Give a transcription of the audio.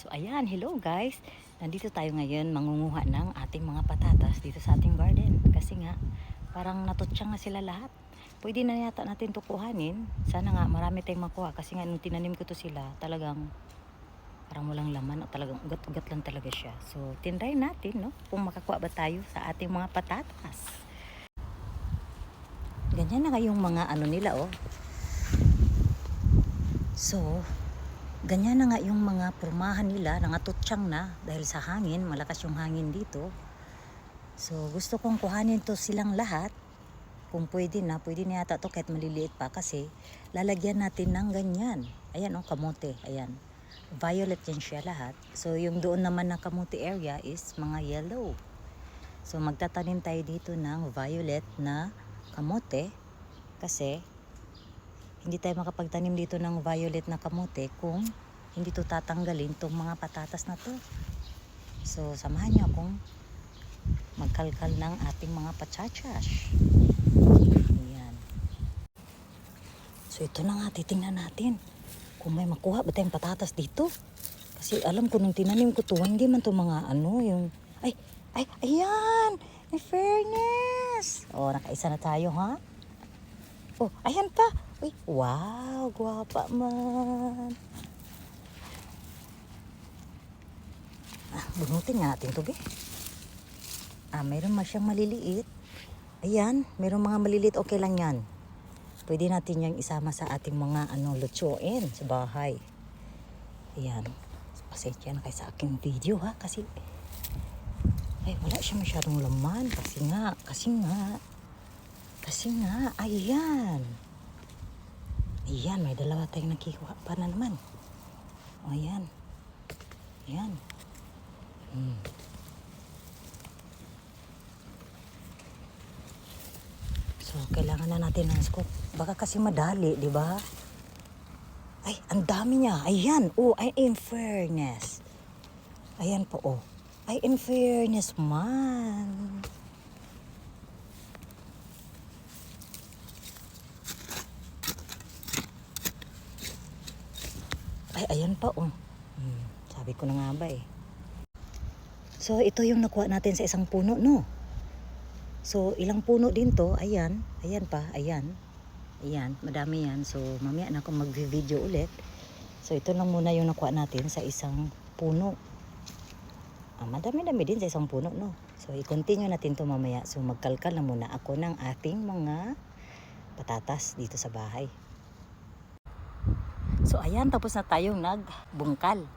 So ayan, hello guys. Nandito tayo ngayon mangunguha ng ating mga patatas dito sa ating garden. Kasi nga, parang natutsa nga sila lahat. Pwede na yata natin to kuhanin. Sana nga marami tayong makuha. Kasi nga nung tinanim ko to sila, talagang parang walang laman. Talagang ugat-ugat lang talaga siya. So tinry natin, no? Kung makakuha ba tayo sa ating mga patatas. Ganyan na nga yung mga ano nila, oh. So, ganyan na nga yung mga pormahan nila, nangatutsang na dahil sa hangin, malakas yung hangin dito. So gusto kong kuhanin to silang lahat. Kung pwede na yata to kahit maliliit pa kasi lalagyan natin ng ganyan. Ayan oh, kamote, ayan. Violet yan siya lahat. So yung doon naman na kamote area is mga yellow. So magtatanim tayo dito ng violet na kamote kasi hindi tayo makapagtanim dito ng violet na kamote kung hindi to tatanggalin tong mga patatas na to. So samahan niyo akong magkalkal ng ating mga pachachas. Ayan. So ito na nga, titingnan natin kung may makuha ba tayong patatas dito. Kasi alam ko nung tinanim ko to, hindi man to mga ano yung... Ayan! In fairness! Oh, nakaisa na tayo ha? Oh, ayan pa! Uy, wow, gwapa man. Bunutin nga natin to, be. Mayroon siyang maliliit. Ayan, mayroong mga maliliit, okay lang yan. Pwede natin yung isama sa ating mga lutsuin sa bahay. Ayan. Pasensya na kayo sa aking video ha, kasi wala siya masyadong laman. Kasi nga, ayan. Ayan, may dalawa tayong nakikuha pa na naman. O, ayan. Ayan. So, kailangan na natin ng scoop. Baka kasi madali, di ba? Ay, ang dami niya. Ayan. Oh, ay, in fairness. Ayan po, oh. Ay, in fairness man. Ay, ayan pa, oh. Sabi ko na nga ba, eh. So, ito yung nakuha natin sa isang puno, no? So, ilang puno din to. Ayan. Ayan pa. Ayan. Ayan. Madami yan. So, mamaya na akong mag-video ulit. So, ito lang muna yung nakuha natin sa isang puno. Madami-dami din sa isang puno, no? So, i-continue natin to mamaya. So, magkalkal na muna ako ng ating mga patatas dito sa bahay. So, ayan. Tapos na tayong nagbungkal.